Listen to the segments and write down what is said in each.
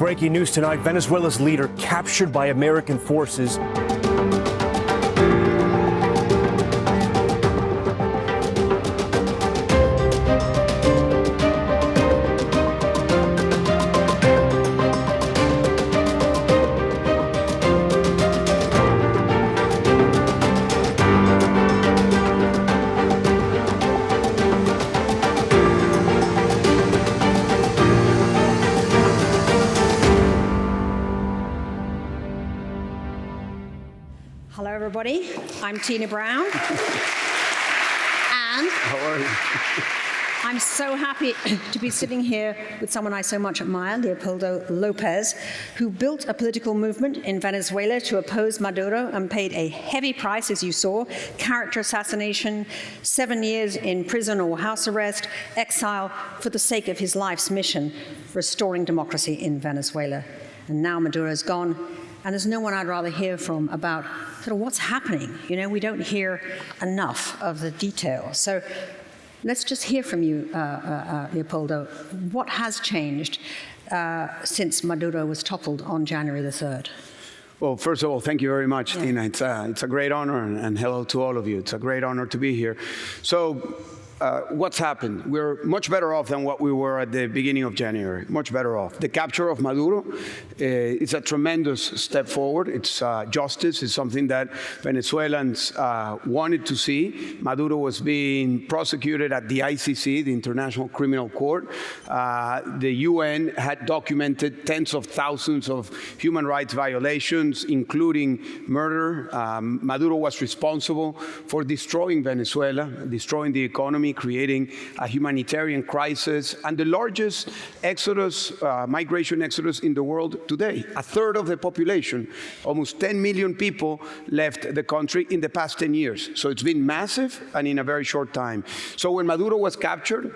breaking news tonight. Venezuela's leader captured by American forces. Hello, everybody. I'm Tina Brown. And How are you? I'm so happy to be sitting here with someone I so much admire, Leopoldo López, who built a political movement in Venezuela to oppose Maduro and paid a heavy price, as you saw, character assassination, 7 years in prison or house arrest, exile for the sake of his life's mission, restoring democracy in Venezuela. And now Maduro's gone, and there's no one I'd rather hear from about sort of what's happening. You know, we don't hear enough of the details. So let's just hear from you, Leopoldo. What has changed since Maduro was toppled on January the 3rd? Well, first of all, thank you very much, Tina. It's a great honor, and hello to all of you. It's a great honor to be here. So, what's happened? We're much better off than what we were at the beginning of January, much better off. The capture of Maduro is a tremendous step forward. It's justice. It's something that Venezuelans wanted to see. Maduro was being prosecuted at the ICC, the International Criminal Court. The UN had documented tens of thousands of human rights violations, including murder. Maduro was responsible for destroying Venezuela, destroying the economy, creating a humanitarian crisis, and the largest exodus, migration exodus in the world today. A third of the population, almost 10 million people, left the country in the past 10 years. So it's been massive and in a very short time. So when Maduro was captured,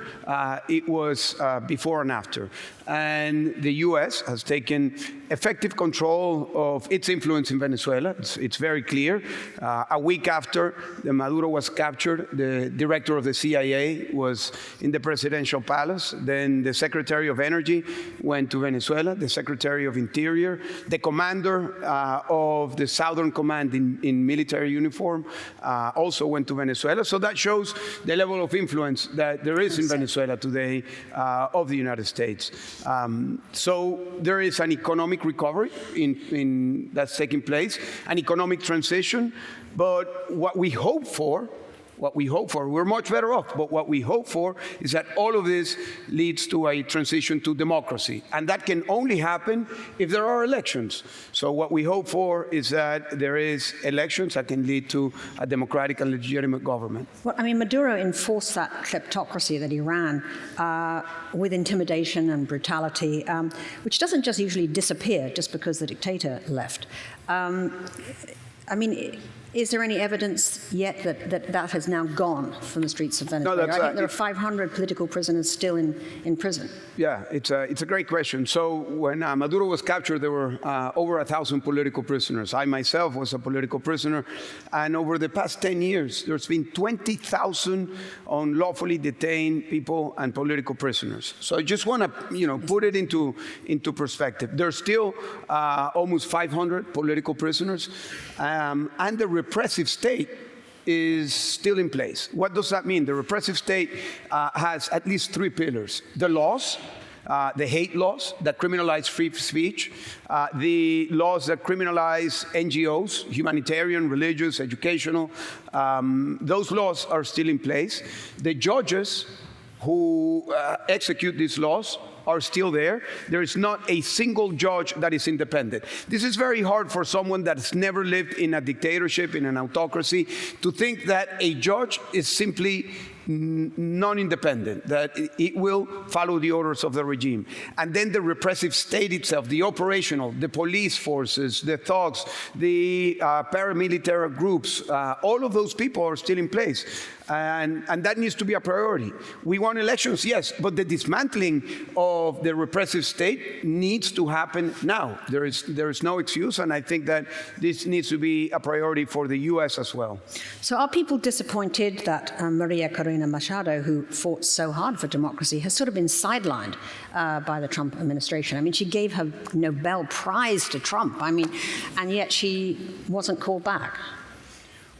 it was before and after. And the US has taken effective control of its influence in Venezuela. It's very clear. A week after Maduro was captured, the director of the CIA was in the presidential palace. Then the Secretary of Energy went to Venezuela, the Secretary of Interior, the commander of the Southern Command in military uniform also went to Venezuela. So that shows the level of influence that there is in Venezuela today of the United States. So there is an economic recovery that's taking place, an economic transition, but what we hope for, we're much better off, but what we hope for is that all of this leads to a transition to democracy. And that can only happen if there are elections. So what we hope for is that there is elections that can lead to a democratic and legitimate government. Well, I mean, Maduro enforced that kleptocracy that he ran with intimidation and brutality, which doesn't just usually disappear just because the dictator left. I mean, is there any evidence yet that has now gone from the streets of Venezuela? I think there are 500 political prisoners still in prison. Yeah, it's a great question. So when Maduro was captured, there were over 1,000 political prisoners. I myself was a political prisoner. And over the past 10 years, there's been 20,000 unlawfully detained people and political prisoners. So I just want to put it into perspective. There's still almost 500 political prisoners. And the repressive state is still in place. What does that mean? The repressive state has at least 3 pillars. The laws, the hate laws that criminalize free speech, the laws that criminalize NGOs, humanitarian, religious, educational. Those laws are still in place. The judges who execute these laws are still there. There is not a single judge that is independent. This is very hard for someone that's never lived in a dictatorship, in an autocracy, to think that a judge is simply non-independent, that it will follow the orders of the regime. And then the repressive state itself, the operational, the police forces, the thugs, the paramilitary groups, all of those people are still in place. And that needs to be a priority. We want elections, yes, but the dismantling of the repressive state needs to happen now. There is no excuse, and I think that this needs to be a priority for the U.S. as well. So are people disappointed that Maria Corina Machado, who fought so hard for democracy, has sort of been sidelined by the Trump administration? I mean, she gave her Nobel Prize to Trump, and yet she wasn't called back.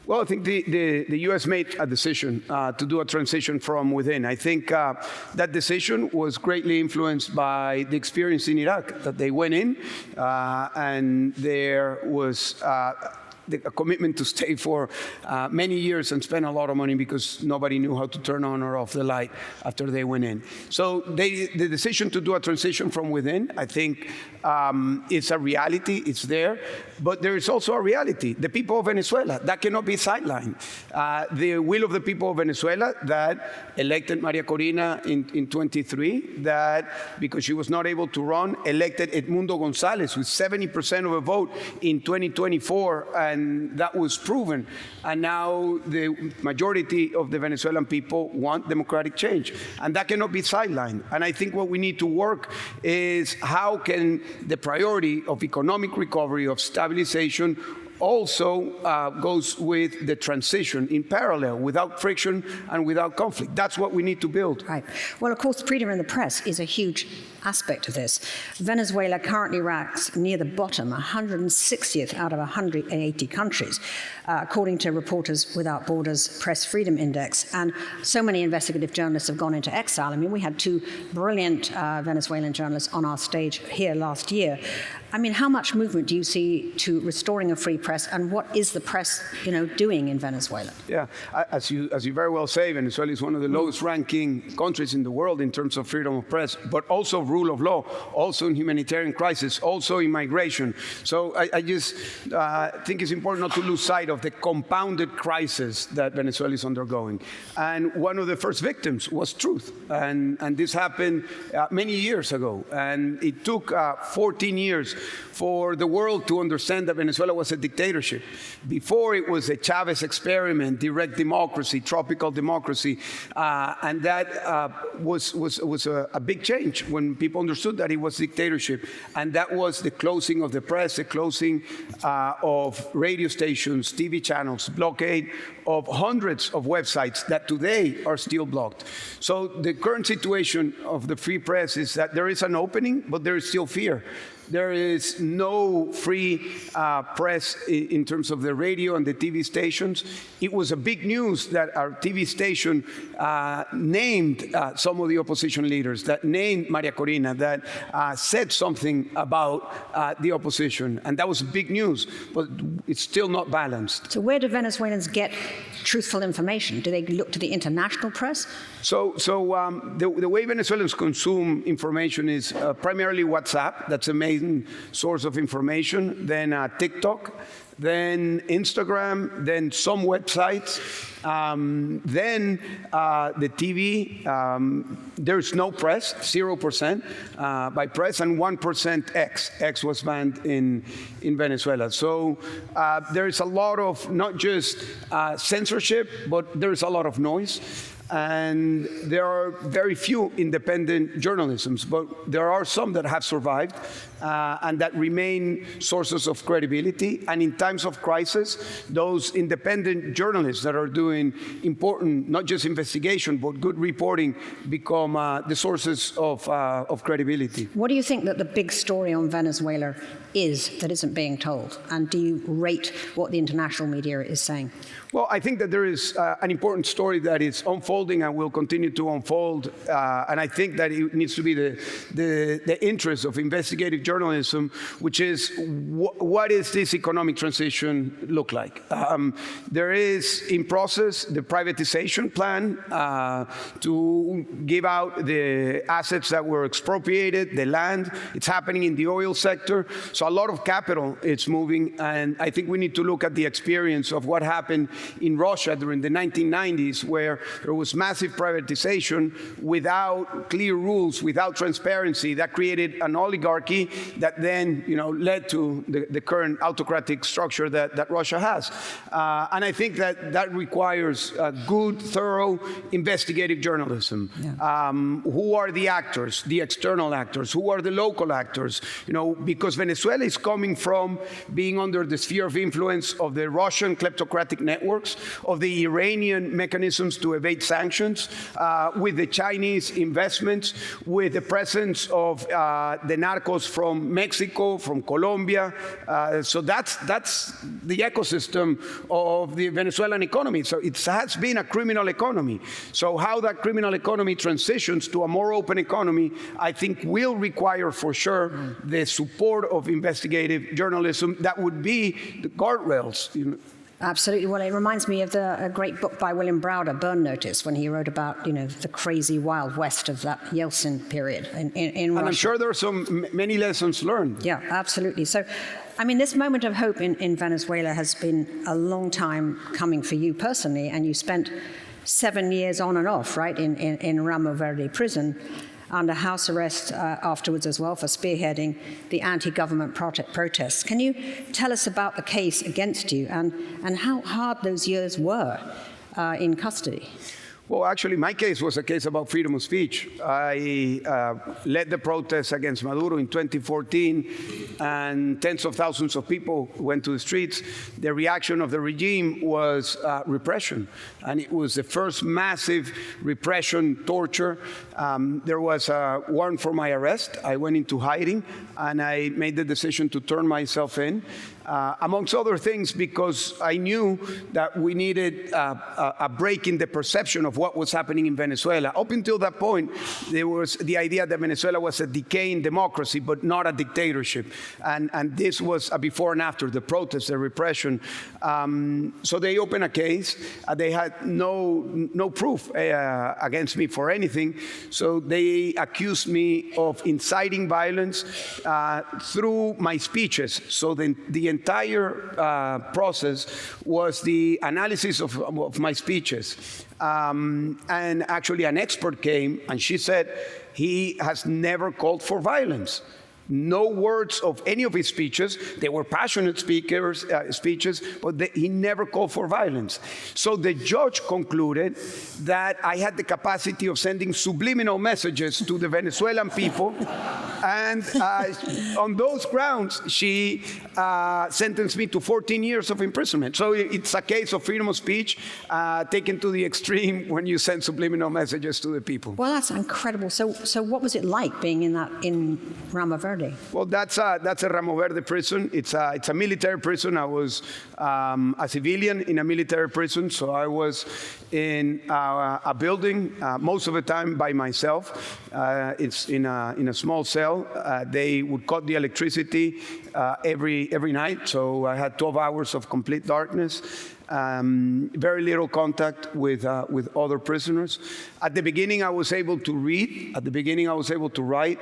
Well, I think the U.S. made a decision to do a transition from within. I think that decision was greatly influenced by the experience in Iraq, that they went in and there was a commitment to stay for many years and spend a lot of money because nobody knew how to turn on or off the light after they went in. So the decision to do a transition from within, I think, it's a reality, it's there, but there is also a reality. The people of Venezuela, that cannot be sidelined. The will of the people of Venezuela that elected Maria Corina in 23, that because she was not able to run, elected Edmundo González with 70% of a vote in 2024, and that was proven. And now the majority of the Venezuelan people want democratic change, and that cannot be sidelined. And I think what we need to work is how can the priority of economic recovery, of stabilization, also goes with the transition in parallel, without friction and without conflict. That's what we need to build. Right. Well, of course, freedom in the press is a huge aspect of this. Venezuela currently ranks near the bottom, 160th out of 180 countries, according to Reporters Without Borders Press Freedom Index. And so many investigative journalists have gone into exile. I mean, we had two brilliant Venezuelan journalists on our stage here last year. I mean, how much movement do you see to restoring a free press, and what is the press, doing in Venezuela? Yeah, as you very well say, Venezuela is one of the lowest-ranking countries in the world in terms of freedom of press, but also rule of law, also in humanitarian crisis, also in migration. So I just think it's important not to lose sight of the compounded crisis that Venezuela is undergoing. And one of the first victims was truth, and this happened many years ago, and it took 14 years for the world to understand that Venezuela was a dictatorship. Before, it was a Chavez experiment, direct democracy, tropical democracy, and that was a big change when people understood that it was dictatorship. And that was the closing of the press, the closing of radio stations, TV channels, blockade of hundreds of websites that today are still blocked. So the current situation of the free press is that there is an opening, but there is still fear. There is no free press in terms of the radio and the TV stations. It was a big news that our TV station named some of the opposition leaders, that named Maria Corina, that said something about the opposition. And that was big news, but it's still not balanced. So where do Venezuelans get truthful information? Do they look to the international press? So the way Venezuelans consume information is primarily WhatsApp. That's a main source of information. Then TikTok, then Instagram, then some websites, then the TV. There's no press, 0% by press, and 1% X. X was banned in Venezuela. So there is a lot of not just censorship, but there is a lot of noise. And there are very few independent journalisms, but there are some that have survived and that remain sources of credibility. And in times of crisis, those independent journalists that are doing important, not just investigation, but good reporting, become the sources of credibility. What do you think that the big story on Venezuela is that isn't being told? And do you rate what the international media is saying? Well, I think that there is an important story that is unfolding and will continue to unfold, and I think that it needs to be the interest of investigative journalism, which is what is this economic transition look like? There is in process the privatization plan to give out the assets that were expropriated, the land. It's happening in the oil sector, so a lot of capital is moving, and I think we need to look at the experience of what happened in Russia during the 1990s, where there was massive privatization without clear rules, without transparency, that created an oligarchy that then led to the current autocratic structure that Russia has. And I think that requires good, thorough, investigative journalism. Yeah. Who are the actors, the external actors? Who are the local actors? Because Venezuela is coming from being under the sphere of influence of the Russian kleptocratic networks, of the Iranian mechanisms to evade sanctions, with the Chinese investments, with the presence of the narcos from Mexico, from Colombia. So that's the ecosystem of the Venezuelan economy. So it has been a criminal economy. So how that criminal economy transitions to a more open economy, I think will require for sure the support of investigative journalism that would be the guardrails. Absolutely. Well, it reminds me of a great book by William Browder, Burn Notice, when he wrote about, the crazy Wild West of that Yeltsin period in Russia. And I'm sure there are many lessons learned. Yeah, absolutely. So, this moment of hope in Venezuela has been a long time coming for you personally, and you spent 7 years on and off, right, in Ramo Verde prison, under house arrest afterwards as well for spearheading the anti-government protests. Can you tell us about the case against you and how hard those years were in custody? Well, actually, my case was a case about freedom of speech. I led the protests against Maduro in 2014, and tens of thousands of people went to the streets. The reaction of the regime was repression, and it was the first massive repression, torture. There was a warrant for my arrest. I went into hiding, and I made the decision to turn myself in. Amongst other things, because I knew that we needed a break in the perception of what was happening in Venezuela. Up until that point, there was the idea that Venezuela was a decaying democracy, but not a dictatorship. And this was a before and after, the protests, the repression. So they opened a case. They had no proof against me for anything. So they accused me of inciting violence through my speeches. So the entire process was the analysis of my speeches. And actually an expert came and she said he has never called for violence. No words of any of his speeches. They were passionate speeches, but he never called for violence. So the judge concluded that I had the capacity of sending subliminal messages to the Venezuelan people. And on those grounds, she sentenced me to 14 years of imprisonment. So it's a case of freedom of speech taken to the extreme when you send subliminal messages to the people. Well, that's incredible. So what was it like being in Ramo Verde? Well, that's a Ramo Verde prison. It's a military prison. I was a civilian in a military prison, so I was in a building most of the time by myself. It's in a small cell. They would cut the electricity every night, so I had 12 hours of complete darkness. Very little contact with other prisoners. At the beginning, I was able to read. At the beginning, I was able to write,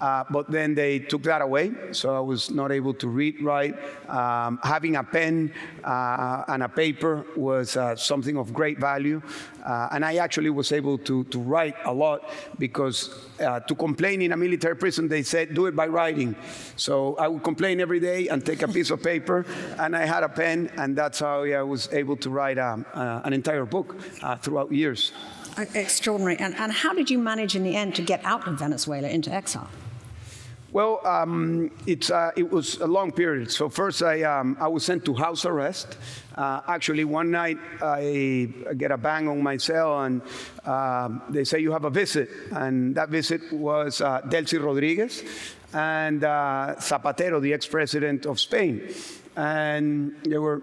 but then they took that away, so I was not able to write. Having a pen and a paper was something of great value, and I actually was able to write a lot because to complain in a military prison, they said, do it by writing. So I would complain every day and take a piece of paper, and I had a pen, and that's how I was able to write an entire book throughout years. Extraordinary. And how did you manage in the end to get out of Venezuela into exile? Well, it was a long period. So first I was sent to house arrest. Actually, one night I get a bang on my cell and they say you have a visit. And that visit was Delcy Rodriguez and Zapatero, the ex-president of Spain. And they were...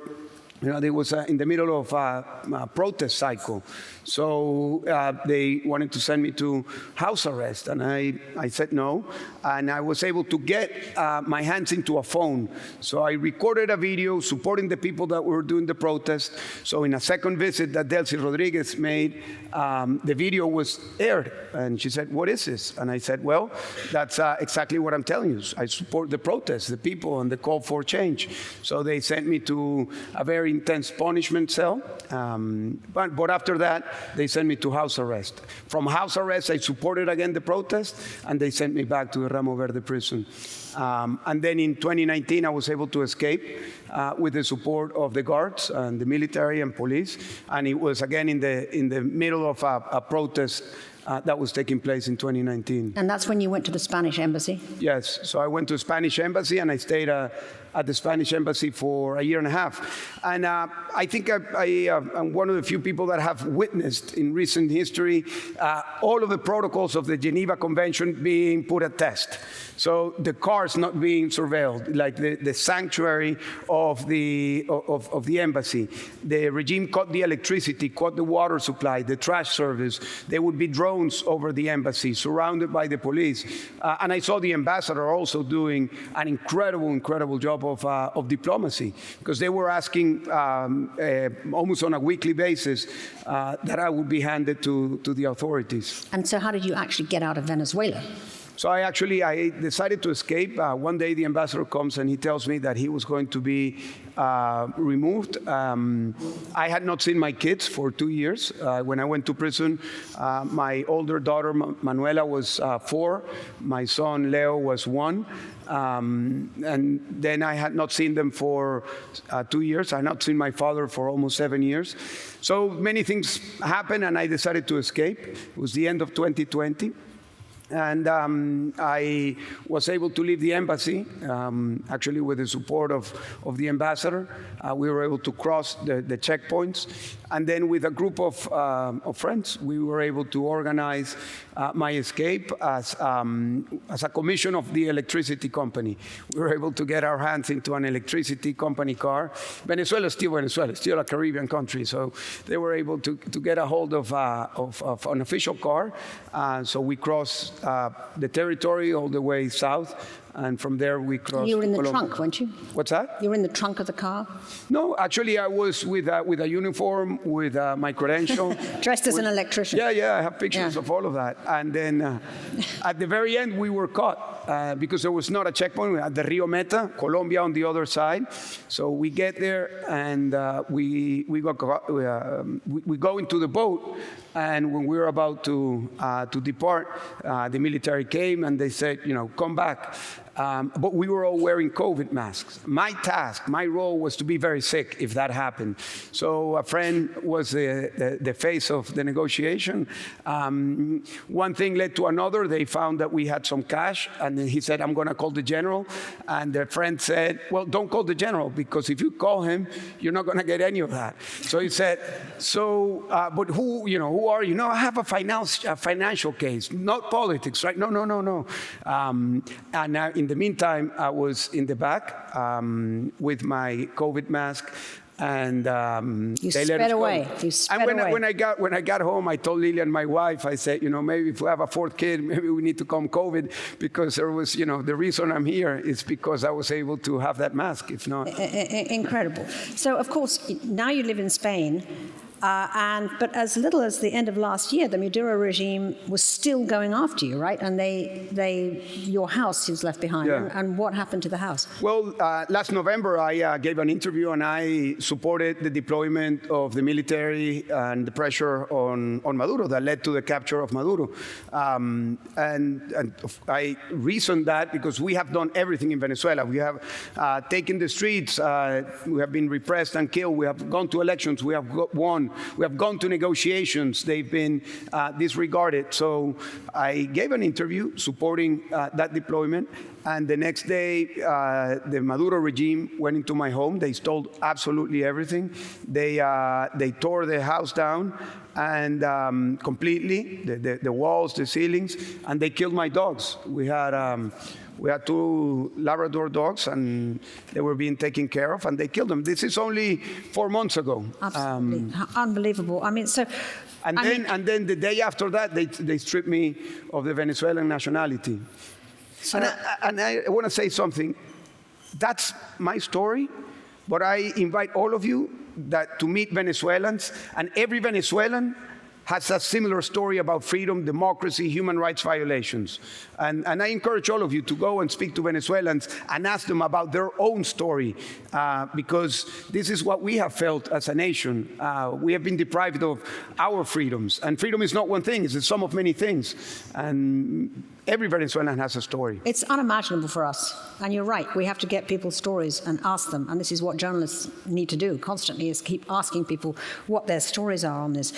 they was in the middle of a protest cycle. So they wanted to send me to house arrest, and I said no. And I was able to get my hands into a phone. So I recorded a video supporting the people that were doing the protest. So in a second visit that Delcy Rodriguez made, the video was aired. And she said, what is this? And I said, well, that's exactly what I'm telling you. I support the protest, the people, and the call for change. So they sent me to a very very intense punishment cell. But after that, they sent me to house arrest. From house arrest, I supported again the protest, and they sent me back to the Ramo Verde prison. And then in 2019, I was able to escape with the support of the guards and the military and police. And it was again in the middle of a protest that was taking place in 2019. And that's when you went to the Spanish embassy? Yes, so I went to the Spanish embassy and I stayed at the Spanish embassy for a year and a half. And I think I'm one of the few people that have witnessed in recent history all of the protocols of the Geneva Convention being put at test. So the cars not being surveilled, like the sanctuary of the embassy. The regime cut the electricity, cut the water supply, the trash service. There would be drones over the embassy, surrounded by the police. And I saw the ambassador also doing an incredible job of diplomacy, because they were asking almost on a weekly basis that I would be handed to the authorities. And so how did you actually get out of Venezuela? So I decided to escape. One day the ambassador comes and he tells me that he was going to be removed. I had not seen my kids for 2 years. When I went to prison, my older daughter, Manuela, was 4. My son, Leo, was 1. And then I had not seen them for 2 years. I had not seen my father for almost 7 years. So many things happened, and I decided to escape. It was the end of 2020. And I was able to leave the embassy, actually with the support of the ambassador. We were able to cross the checkpoints. And then with a group of friends, we were able to organize my escape as a commission of the electricity company. We were able to get our hands into an electricity company car. Venezuela is still a Caribbean country, so they were able to get a hold of an official car. So we crossed the territory all the way south, and from there we crossed. You were in the Colombia. trunk, weren't you? What's that? You were in the trunk of the car? No, actually I was with a uniform, with my credential. Dressed as an electrician? Yeah, I have pictures of all of that. And then at the very end we were caught because there was not a checkpoint. We had the Rio Meta, Colombia on the other side. So we get there and we go into the boat. And when we were about to depart, the military came and they said, come back. But we were all wearing COVID masks. My role was to be very sick if that happened. So a friend was the face of the negotiation. One thing led to another. They found that we had some cash, and then he said, I'm going to call the general. And the friend said, well, don't call the general, because if you call him, you're not going to get any of that. So he said, but who are you? No, I have a financial case, not politics, right? No. And now, in the meantime, I was in the back with my COVID mask, and you sped away. When I got home, I told Lilian, my wife, I said, maybe if we have a 4th kid, maybe we need to come COVID, because there was, the reason I'm here is because I was able to have that mask. If not, incredible. So, of course, now you live in Spain. But as little as the end of last year, the Maduro regime was still going after you, right? And your house was left behind. Yeah. And what happened to the house? Well, last November, I gave an interview and I supported the deployment of the military and the pressure on Maduro that led to the capture of Maduro. And I reasoned that because we have done everything in Venezuela. We have taken the streets. We have been repressed and killed. We have gone to elections. We have won. We have gone to negotiations. They've been disregarded. So I gave an interview supporting that deployment. And the next day, the Maduro regime went into my home. They stole absolutely everything. They tore the house down and completely, the walls, the ceilings, and they killed my dogs. We had 2 Labrador dogs, and they were being taken care of, and they killed them. This is only 4 months ago. Absolutely. Unbelievable. I mean, so... And then the day after that, they stripped me of the Venezuelan nationality. So, and I want to say something. That's my story, but I invite all of you to meet Venezuelans, and every Venezuelan has a similar story about freedom, democracy, human rights violations. And I encourage all of you to go and speak to Venezuelans and ask them about their own story, because this is what we have felt as a nation. We have been deprived of our freedoms. And freedom is not one thing, it's the sum of many things. And every Venezuelan has a story. It's unimaginable for us. And you're right, we have to get people's stories and ask them. And this is what journalists need to do constantly, is keep asking people what their stories are on this.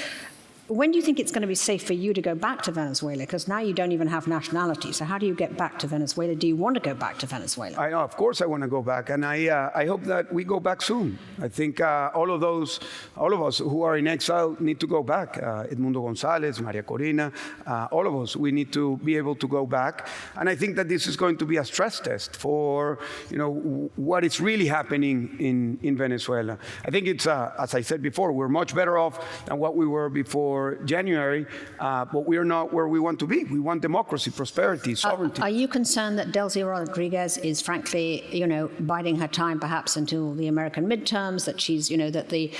When do you think it's going to be safe for you to go back to Venezuela? Because now you don't even have nationality. So how do you get back to Venezuela? Do you want to go back to Venezuela? Of course I want to go back. And I hope that we go back soon. I think all of us who are in exile need to go back. Edmundo González, Maria Corina, all of us, we need to be able to go back. And I think that this is going to be a stress test for, what is really happening in Venezuela. I think it's, as I said before, we're much better off than what we were before January, but we are not where we want to be. We want democracy, prosperity, sovereignty. Are you concerned that Delcy Rodriguez is frankly, biding her time perhaps until the American midterms, that she's, that the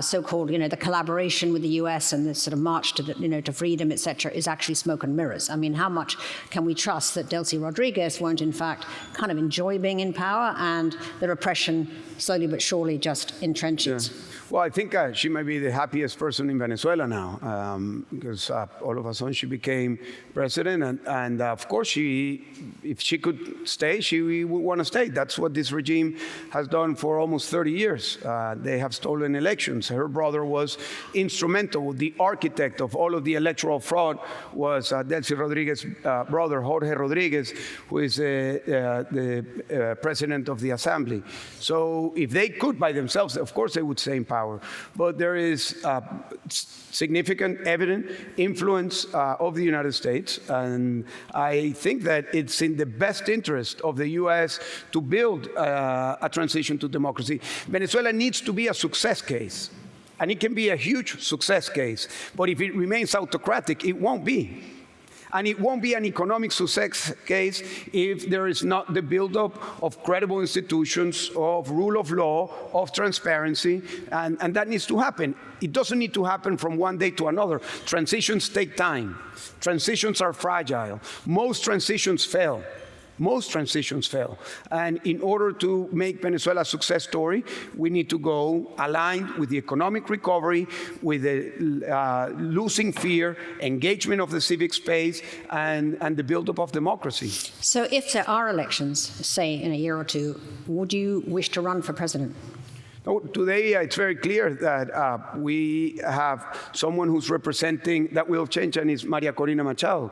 so-called, the collaboration with the US and the sort of march to, to freedom, et cetera, is actually smoke and mirrors? I mean, how much can we trust that Delcy Rodriguez won't, in fact, kind of enjoy being in power and the repression slowly but surely just entrenches? Yeah. Well, I think she might be the happiest person in Venezuela now, because all of a sudden she became president, and of course, if she could stay, she would want to stay. That's what this regime has done for almost 30 years. They have stolen elections. Her brother was instrumental. The architect of all of the electoral fraud was Delcy Rodriguez's brother, Jorge Rodriguez, who is the president of the Assembly. So if they could by themselves, of course they would stay in power. But there is significant evident influence of the United States, and I think that it's in the best interest of the U.S. to build a transition to democracy. Venezuela needs to be a success case, and it can be a huge success case, but if it remains autocratic, it won't be. And it won't be an economic success case if there is not the buildup of credible institutions, of rule of law, of transparency, and that needs to happen. It doesn't need to happen from one day to another. Transitions take time. Transitions are fragile. Most transitions fail. Most transitions fail. And in order to make Venezuela a success story, we need to go aligned with the economic recovery, with the losing fear, engagement of the civic space, and the buildup of democracy. So if there are elections, say in a year or two, would you wish to run for president? Today, it's very clear that we have someone who's representing that will change, and is Maria Corina Machado.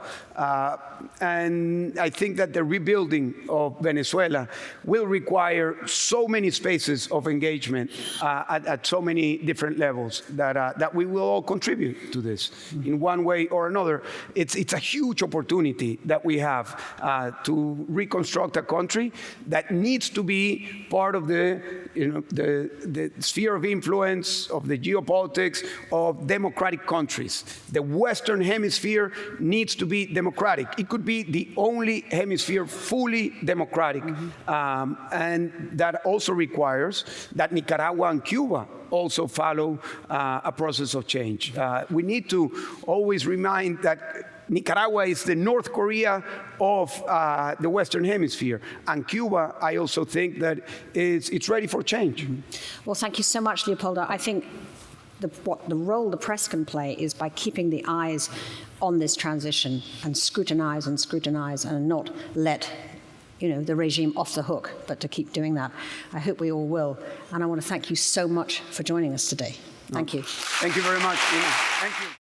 And I think that the rebuilding of Venezuela will require so many spaces of engagement at so many different levels that we will all contribute to this in one way or another. It's a huge opportunity that we have to reconstruct a country that needs to be part of the sphere of influence of the geopolitics of democratic countries. The Western Hemisphere needs to be democratic. It could be the only hemisphere fully democratic. And that also requires that Nicaragua and Cuba also follow a process of change. We need to always remind that Nicaragua is the North Korea of the Western Hemisphere. And Cuba, I also think that it's ready for change. Well, thank you so much, Leopoldo. I think the role the press can play is by keeping the eyes on this transition and scrutinize and not let the regime off the hook, but to keep doing that. I hope we all will. And I want to thank you so much for joining us today. Thank you. Thank you very much, Tina. Thank you.